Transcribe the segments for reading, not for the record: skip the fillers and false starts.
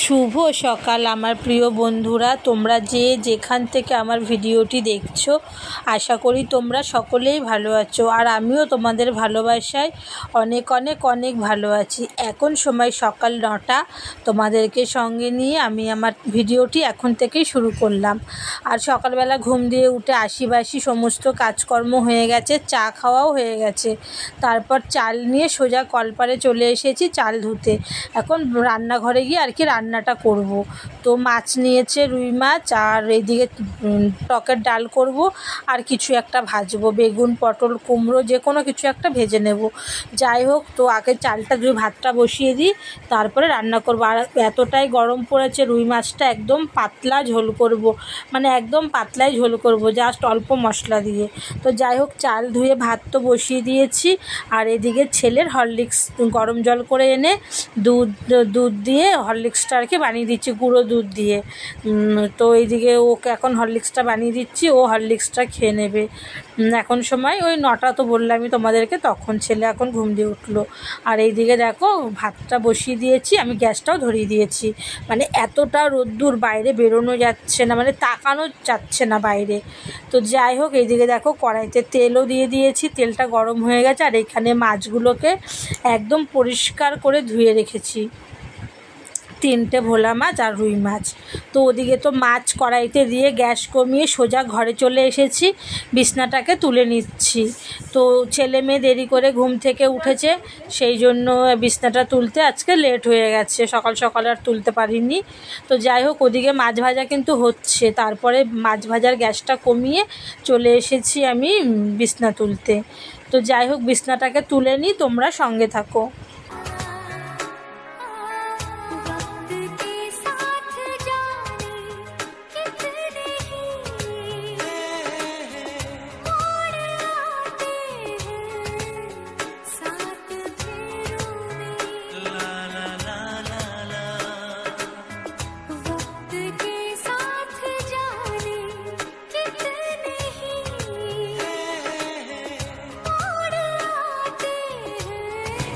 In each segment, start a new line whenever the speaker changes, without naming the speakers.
শুভ সকাল আমার প্রিয় বন্ধুরা, তোমরা যে যেখান থেকে আমার ভিডিওটি দেখছো, আশা করি তোমরা সকলেই ভালো আছো। আর আমিও তোমাদের ভালোবাসায় অনেক অনেক অনেক ভালো আছি। এখন সময় সকাল 9টা। তোমাদেরকে সঙ্গে নিয়ে আমি আমার ভিডিওটি এখন থেকেই শুরু করলাম। আর সকালবেলা ঘুম দিয়ে উঠে আশিবাসি সমস্ত কাজকর্ম হয়ে গেছে, চা খাওয়াও হয়ে গেছে। তারপর চাল নিয়ে সোজা কলপারে চলে এসেছি চাল ধুতে। এখন রান্নাঘরে গিয়ে আর কি রান্নাটা করব। তো মাছ নিয়েছে, রুই মাছ, আর এইদিকে টকের ডাল করব, আর কিছু একটা ভাজবো, বেগুন পটল কুমড়ো যে কোনো কিছু একটা ভেজে নেব। যাই হোক, তো আগে চালটা ধুয়ে ভাতটা বসিয়ে দিই, তারপরে রান্না করব। আর এতটাই গরম পড়েছে, রুই মাছটা একদম পাতলা ঝোল করব, মানে একদম পাতলাই ঝোল করব, জাস্ট অল্প মশলা দিয়ে। তো যাই হোক, চাল ধুয়ে ভাত তো বসিয়ে দিয়েছি। আর এদিকে ছেলের হরলিক্স গরম জল করে এনে দুধ দিয়ে হরলিক্সটা আর কি বানিয়ে দিচ্ছি, গুঁড়ো দুধ দিয়ে। তো এইদিকে ওকে এখন হরলিক্সটা বানিয়ে দিচ্ছি, ও হরলিক্সটা খেয়ে নেবে। এখন সময় ওই 9টা, তো বললামই তোমাদেরকে, তখন ছেলে এখন ঘুম দিয়ে উঠলো। আর এইদিকে দেখো ভাতটা বসিয়ে দিয়েছি, আমি গ্যাসটাও ধরিয়ে দিয়েছি। মানে এতটা রোদ্দুর, বাইরে বেরোনো যাচ্ছে না, মানে তাকানো যাচ্ছে না বাইরে। তো যাই হোক, এইদিকে দেখো কড়াইতে তেলও দিয়ে দিয়েছি, তেলটা গরম হয়ে গেছে। আর এখানে মাছগুলোকে একদম পরিষ্কার করে ধুয়ে রেখেছি, 3টে ভোলা মাছ আর রুই মাছ। তো ওদিকে তো মাছ কড়াইতে দিয়ে গ্যাস কমিয়ে সোজা ঘরে চলে এসেছি, বিছনাটাকে তুলে নিচ্ছি। তো ছেলে মেয়ে দেরি করে ঘুম থেকে উঠেছে, সেই জন্য বিছনাটা তুলতে আজকে লেট হয়ে গেছে, সকাল সকাল আর তুলতে পারিনি। তো যাই হোক, ওদিকে মাছ ভাজা কিন্তু হচ্ছে, তারপরে মাছ ভাজার গ্যাসটা কমিয়ে চলে এসেছি আমি বিছনা তুলতে। তো যাই হোক, বিছনাটাকে তুলে নিই, তোমরা সঙ্গে থাকো।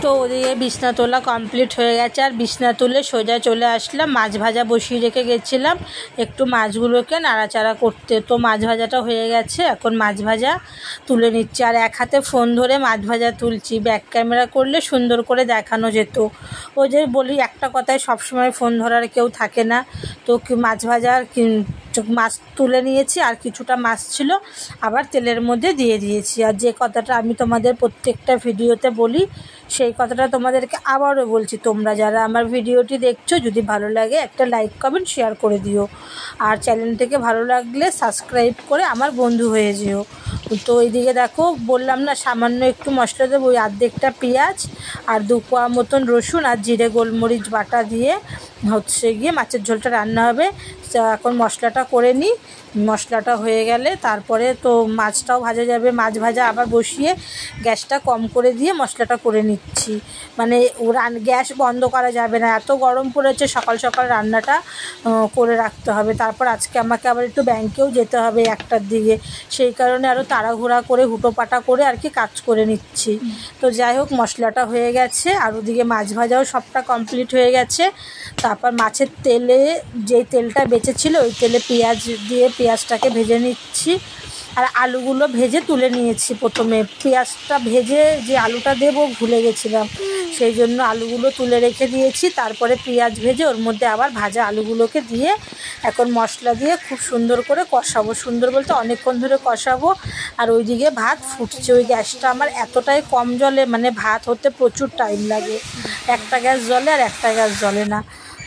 তো ওদিকে বিছনা তোলা কমপ্লিট হয়ে গেছে, আর বিছনা তুলে সোজা চলে আসলাম মাছ ভাজা বসিয়ে রেখে গেছিলাম একটু মাছগুলোকে নাড়াচাড়া করতে। তো মাছ ভাজাটা হয়ে গেছে, এখন মাছ ভাজা তুলে নিচ্ছি। আর এক হাতে ফোন ধরে মাছ ভাজা তুলছি, ব্যাক ক্যামেরা করলে সুন্দর করে দেখানো যেত। ওই যে বলি একটা কথায়, সবসময় ফোন ধরার কেউ থাকে না। তো মাছ ভাজার মাছ তুলে নিয়েছি, আর কিছুটা মাছ ছিল আবার তেলের মধ্যে দিয়ে দিয়েছি। আর যে কথাটা আমি তোমাদের প্রত্যেকটা ভিডিওতে বলি, সেই কথাটা তোমাদেরকে আবারও বলছি, তোমরা যারা আমার ভিডিওটি দেখছো, যদি ভালো লাগে একটা লাইক কমেন্ট শেয়ার করে দিও, আর চ্যানেলটিকে ভালো লাগলে সাবস্ক্রাইব করে আমার বন্ধু হয়ে যেও। তো এইদিকে দেখো, বললাম না সামান্য একটু মশলা দেবো, ওই অর্ধেকটা পেঁয়াজ আর 2 কোয়া মতন রসুন আর জিরে গোলমরিচ বাটা দিয়ে হচ্ছে গিয়ে মাছের ঝোলটা রান্না হবে। এখন মশলাটা করে নিই, মশলাটা হয়ে গেলে তারপরে তো মাছটাও ভাজা যাবে। মাছ ভাজা আবার বসিয়ে গ্যাসটা কম করে দিয়ে মশলাটা করে নিচ্ছি। মানে গ্যাস বন্ধ করা যাবে না, এত গরম পড়েছে, সকাল সকাল রান্নাটা করে রাখতে হবে। তারপর আজকে আমাকে আবার একটু ব্যাংকেও যেতে হবে 1টার দিকে, সেই কারণে আরও তাড়াহুড়া করে হুটোপাটা করে আর কি কাজ করে নিচ্ছি। তো যাই হোক, মশলাটা হয়ে গেছে, আর ওদিকে মাছ ভাজাও সবটা কমপ্লিট হয়ে গেছে। তারপর মাছের তেলে, যেই তেলটা বেঁচেছিল ওই তেলে পেঁয়াজ দিয়ে পেঁয়াজটাকে ভেজে নিচ্ছি। আর আলুগুলো ভেজে তুলে নিয়েছি। প্রথমে পেঁয়াজটা ভেজে যে আলুটা দেবো ভুলে গেছিলাম, সেই জন্য আলুগুলো তুলে রেখে দিয়েছি। তারপরে পেঁয়াজ ভেজে ওর মধ্যে আবার ভাজা আলুগুলোকে দিয়ে এখন মশলা দিয়ে খুব সুন্দর করে কষাবো, সুন্দর বলতে অনেকক্ষণ ধরে কষাবো। আর ওইদিকে ভাত ফুটছে। ওই গ্যাসটা আমার এতটাই কম জ্বলে, মানে ভাত হতে প্রচুর টাইম লাগে, একটা গ্যাস জ্বলে আর একটা গ্যাস জ্বলে না।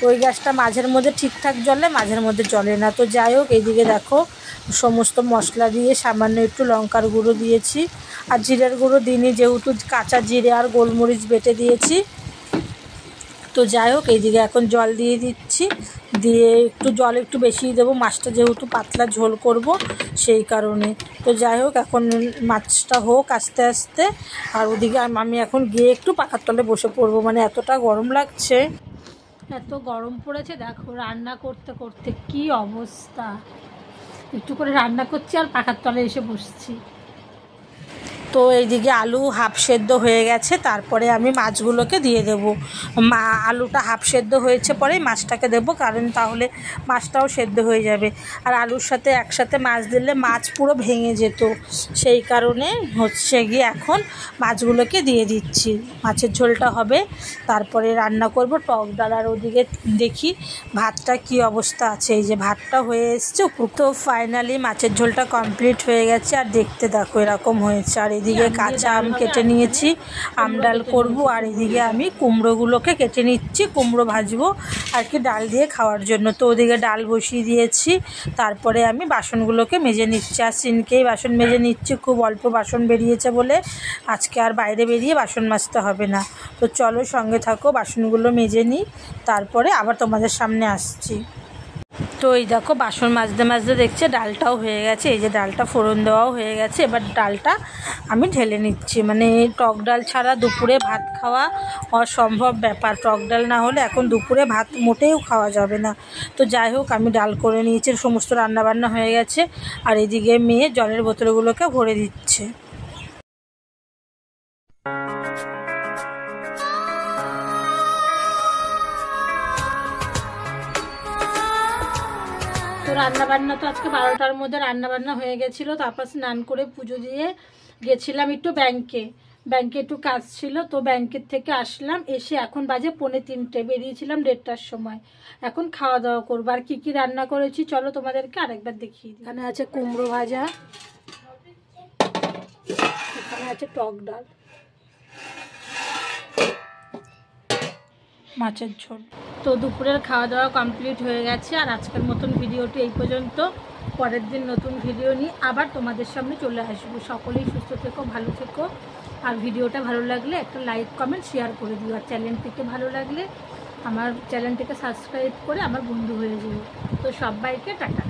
ওই গ্যাসটা মাঝের মধ্যে ঠিকঠাক জ্বলে, মাঝের মধ্যে জ্বলে না। তো যাই হোক, এইদিকে দেখো সমস্ত মশলা দিয়ে সামান্য একটু লঙ্কার গুঁড়ো দিয়েছি, আর জিরের গুঁড়ো দিইনি, যেহেতু কাঁচা জিরে আর গোলমরিচ বেটে দিয়েছি। তো যাই হোক, এইদিকে এখন জল দিয়ে দিচ্ছি, দিয়ে একটু জল একটু বেশিই দেবো, মাছটা যেহেতু পাতলা ঝোল করব সেই কারণে। তো যাই হোক, এখন মাছটা হোক আস্তে আস্তে। আর ওদিকে আমি এখন গিয়ে একটু পাখার তলে বসে পড়বো, মানে এতটা গরম লাগছে, এত গরম পড়েছে। দেখো রান্না করতে করতে কি অবস্থা, একটু করে রান্না করছি আর পাখার তলে এসে বসছি। তো এইদিকে আলু হাফ সেদ্ধ হয়ে গেছে, তারপরে আমি মাছগুলোকে দিয়ে দেবো। আলুটা হাফ সেদ্ধ হয়েছে পরেই মাছটাকে দেবো, কারণ তাহলে মাছটাও সেদ্ধ হয়ে যাবে। আর আলুর সাথে একসাথে মাছ দিলে মাছ পুরো ভেঙে যেত, সেই কারণে হচ্ছে গিয়ে এখন মাছগুলোকে দিয়ে দিচ্ছি। মাছের ঝোলটা হবে, তারপরে রান্না করব টক ডাল। আর ওদিকে দেখি ভাতটা কি অবস্থা আছে। এই যে ভাতটা হয়ে এসছে। তো ফাইনালি মাছের ঝোলটা কমপ্লিট হয়ে গেছে, আর দেখতে দেখো এরকম হয়েছে। আর এদিকে কাঁচা আম কেটে নিয়েছি, আম ডাল করবো। আর এদিকে আমি কুমড়োগুলোকে কেটে নিচ্ছি, কুমড়ো ভাজবো আর কি ডাল দিয়ে খাওয়ার জন্য। তো ওদিকে ডাল বসিয়ে দিয়েছি, তারপরে আমি বাসনগুলোকে মেজে নিচ্ছি। আর সিনকেই বাসন মেজে নিচ্ছি, খুব অল্প বাসন বেরিয়েছে বলে আজকে আর বাইরে বেরিয়ে বাসন মাজতে হবে না। তো চলো সঙ্গে থাকো, বাসনগুলো মেজে নিই, তারপরে আবার তোমাদের সামনে আসছি। তো এই দেখো বাসন মাজতে মাজতে দেখছে ডালটাও হয়ে গেছে। এই যে ডালটা ফোড়ন দেওয়াও হয়ে গেছে, এবার ডালটা আমি ঢেলে নিচ্ছি। মানে টক ডাল ছাড়া দুপুরে ভাত খাওয়া অসম্ভব ব্যাপার। টক ডাল না হলে এখন দুপুরে ভাত মোটেও খাওয়া যাবে না। তো যাই হোক আমি ডাল করে নিয়েছি, সমস্ত রান্নাবান্না হয়ে গেছে। আর এদিকে মেয়ে জলের বোতলগুলোকে ভরে দিচ্ছে। তো রান্নাবান্না তো আজকে 12টার মধ্যে রান্নাবান্না হয়ে গেছিলো। তারপর স্নান করে পুজো দিয়ে গেছিলাম একটু ব্যাংকে একটু কাজ ছিল। তো ব্যাংকের থেকে আসলাম, এসে এখন বাজে 2:45, বেরিয়েছিলাম 1:30টার সময়। এখন খাওয়া দাওয়া করবো। আর কি কি রান্না করেছি চলো তোমাদেরকে আরেকবার দেখিয়ে দিই। এখানে আছে কুমড়ো ভাজা, এখানে আছে টক ডাল, মাছের ঝোল। তো দুপুরের খাওয়া দাওয়া কমপ্লিট হয়ে গেছে। আর আজকের মতন ভিডিওটি এই পর্যন্ত। পরের দিন নতুন ভিডিও নিয়ে আবার তোমাদের সামনে চলে আসবো। সকলেই সুস্থ থেকো, ভালো থেকো। আর ভিডিওটা ভালো লাগলে একটা লাইক কমেন্ট শেয়ার করে দিও। আর চ্যানেলটিকে ভালো লাগলে আমার চ্যানেলটিকে সাবস্ক্রাইব করে আমার বন্ধু হয়ে যেও। তো সবাইকে টাটা।